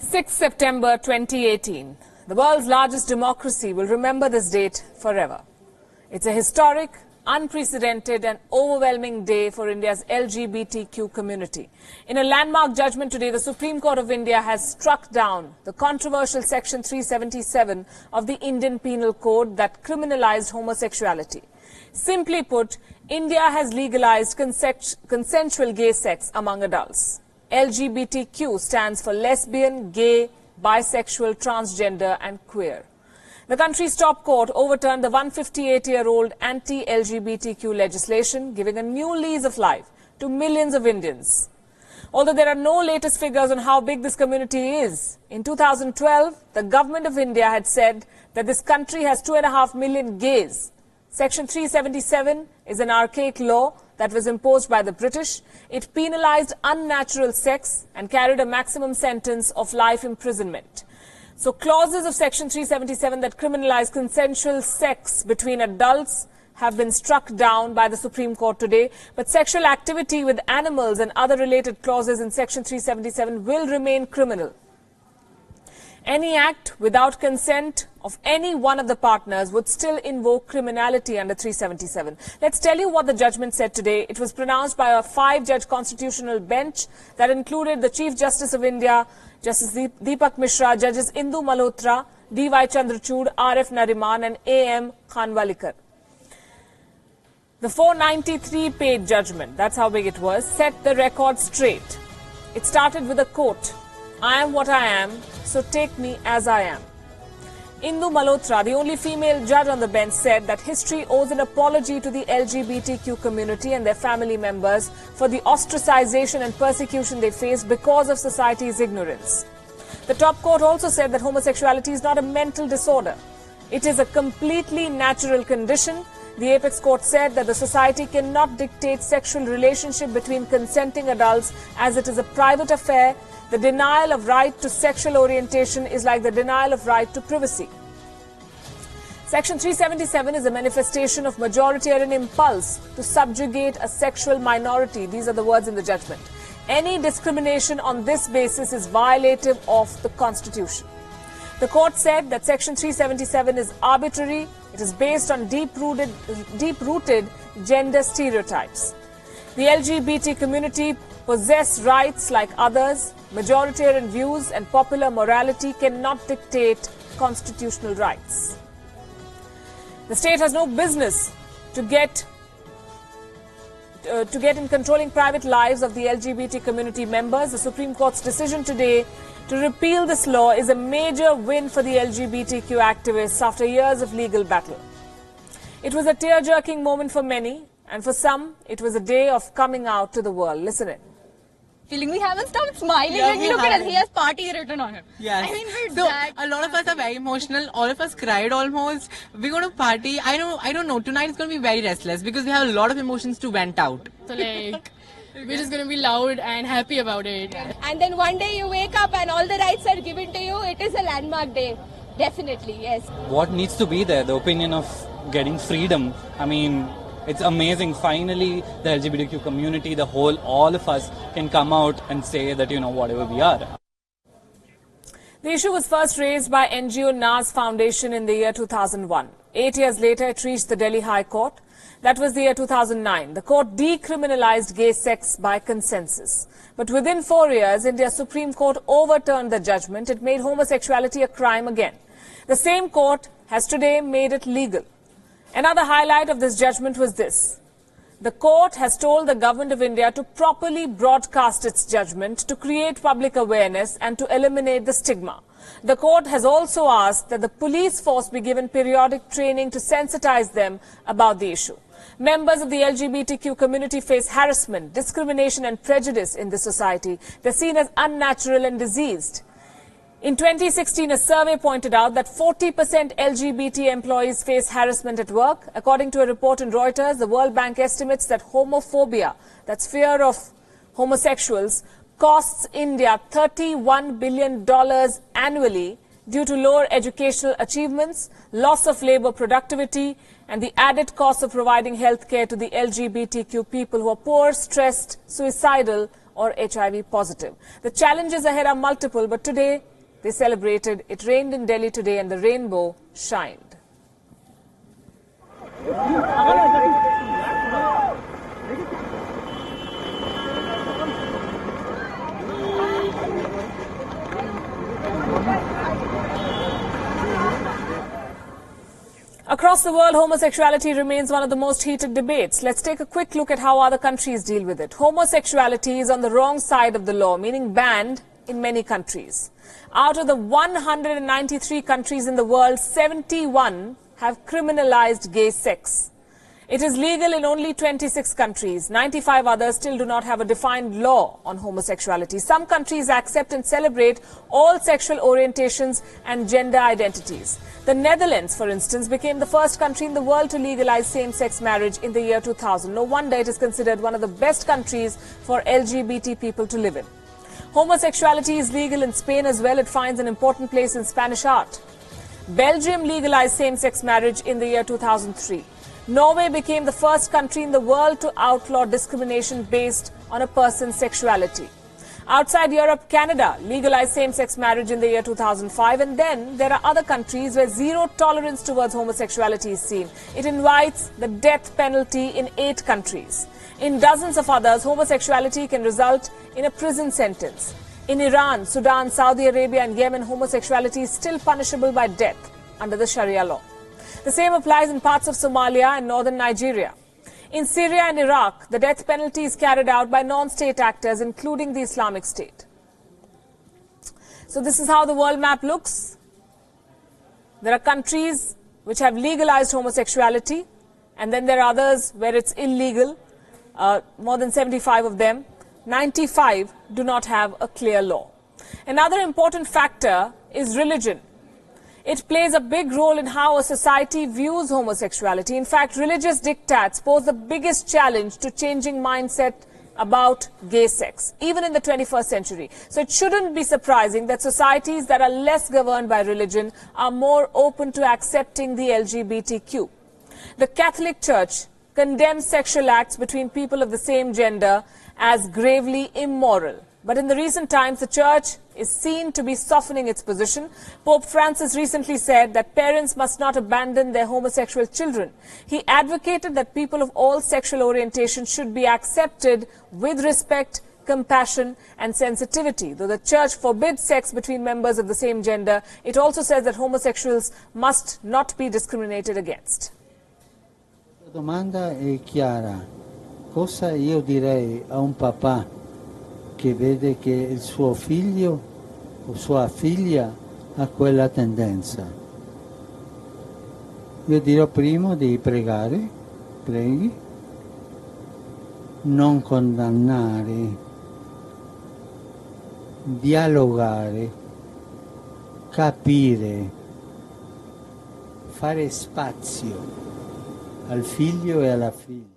6 September 2018. The world's largest democracy will remember this date forever. It's a historic, unprecedented and overwhelming day for India's LGBTQ community. In a landmark judgment today, the Supreme Court of India has struck down the controversial Section 377 of the Indian Penal Code that criminalized homosexuality. Simply put, India has legalized consensual gay sex among adults. LGBTQ stands for lesbian, gay, bisexual, transgender and queer. The country's top court overturned the 158-year-old anti-LGBTQ legislation, giving a new lease of life to millions of Indians. Although there are no latest figures on how big this community is, in 2012, the government of India had said that this country has 2.5 million gays. Section 377 is an archaic law that was imposed by the British. It penalized unnatural sex and carried a maximum sentence of life imprisonment. So clauses of Section 377 that criminalize consensual sex between adults have been struck down by the Supreme Court today. But sexual activity with animals and other related clauses in Section 377 will remain criminal. Any act without consent of any one of the partners would still invoke criminality under 377. Let's tell you what the judgment said today. It was pronounced by a 5-judge constitutional bench that included the Chief Justice of India, Justice Deepak Mishra, Judges Indu Malhotra, D.Y. Chandrachud, R.F. Nariman and A.M. Khanwalkar. The 493-page judgment, that's how big it was, set the record straight. It started with a quote, "I am what I am, so take me as I am." Indu Malhotra, the only female judge on the bench, said that history owes an apology to the LGBTQ community and their family members for the ostracization and persecution they face because of society's ignorance. The top court also said that homosexuality is not a mental disorder. It is a completely natural condition. The apex court said that the society cannot dictate sexual relationship between consenting adults as it is a private affair. The denial of right to sexual orientation is like the denial of right to privacy. Section 377 is a manifestation of majoritarian impulse to subjugate a sexual minority. These are the words in the judgment. Any discrimination on this basis is violative of the Constitution. The court said that Section 377 is arbitrary. It is based on deep-rooted gender stereotypes. The LGBT community possess rights like others. Majoritarian views and popular morality cannot dictate constitutional rights. The state has no business to get in controlling private lives of the LGBT community members. The Supreme Court's decision today to repeal this law is a major win for the LGBTQ activists after years of legal battle. It was a tear-jerking moment for many, and for some, it was a day of coming out to the world. Listen in. Feeling we haven't stopped smiling. Yeah, like, look at us, he has party written on him. Yes. I mean, we're so that a lot of us are very emotional. All of us cried almost. We're going to party. I don't know. Tonight is going to be very restless because we have a lot of emotions to vent out. So like, we're just going to be loud and happy about it. And then one day you wake up and all the rights are given to you. It is a landmark day. Definitely, yes. What needs to be there? The opinion of getting freedom. I mean, it's amazing. Finally, the LGBTQ community, all of us can come out and say that, whatever we are. The issue was first raised by NGO Naz Foundation in the year 2001. 8 years later, it reached the Delhi High Court. That was the year 2009. The court decriminalized gay sex by consensus. But within 4 years, India's Supreme Court overturned the judgment. It made homosexuality a crime again. The same court has today made it legal. Another highlight of this judgment was this. The court has told the government of India to properly broadcast its judgment to create public awareness and to eliminate the stigma. The court has also asked that the police force be given periodic training to sensitize them about the issue. Members of the LGBTQ community face harassment, discrimination and prejudice in this society. They're seen as unnatural and diseased. In 2016, a survey pointed out that 40% LGBT employees face harassment at work. According to a report in Reuters, the World Bank estimates that homophobia, that's fear of homosexuals, costs India $31 billion annually due to lower educational achievements, loss of labor productivity, and the added cost of providing health care to the LGBTQ people who are poor, stressed, suicidal, or HIV positive. The challenges ahead are multiple, but today they celebrated. It rained in Delhi today and the rainbow shined. Across the world, homosexuality remains one of the most heated debates. Let's take a quick look at how other countries deal with it. Homosexuality is on the wrong side of the law, meaning banned in many countries. Out of the 193 countries in the world, 71 have criminalized gay sex. It is legal in only 26 countries. 95 others still do not have a defined law on homosexuality. Some countries accept and celebrate all sexual orientations and gender identities. The Netherlands, for instance, became the first country in the world to legalize same-sex marriage in the year 2000. No wonder it is considered one of the best countries for LGBT people to live in. Homosexuality is legal in Spain as well. It finds an important place in Spanish art. Belgium legalized same-sex marriage in the year 2003. Norway became the first country in the world to outlaw discrimination based on a person's sexuality. Outside Europe, Canada legalized same-sex marriage in the year 2005, and then there are other countries where zero tolerance towards homosexuality is seen. It invites the death penalty in 8 countries. In dozens of others, homosexuality can result in a prison sentence. In Iran, Sudan, Saudi Arabia and Yemen, homosexuality is still punishable by death under the Sharia law. The same applies in parts of Somalia and northern Nigeria. In Syria and Iraq, the death penalty is carried out by non-state actors, including the Islamic State. So this is how the world map looks. There are countries which have legalized homosexuality, and then there are others where it's illegal, more than 75 of them. 95 do not have a clear law. Another important factor is religion. It plays a big role in how a society views homosexuality. In fact, religious diktats pose the biggest challenge to changing mindset about gay sex, even in the 21st century. So it shouldn't be surprising that societies that are less governed by religion are more open to accepting the LGBTQ. The Catholic Church condemns sexual acts between people of the same gender as gravely immoral. But in the recent times, the Church is seen to be softening its position. Pope Francis recently said that parents must not abandon their homosexual children. He advocated that people of all sexual orientations should be accepted with respect, compassion and sensitivity. Though the Church forbids sex between members of the same gender, it also says that homosexuals must not be discriminated against. La domanda è chiara. Cosa io direi a un papà che vede che il suo figlio o sua figlia ha quella tendenza? Io dirò prima di pregare, preghi, non condannare, dialogare, capire, fare spazio al figlio e alla figlia.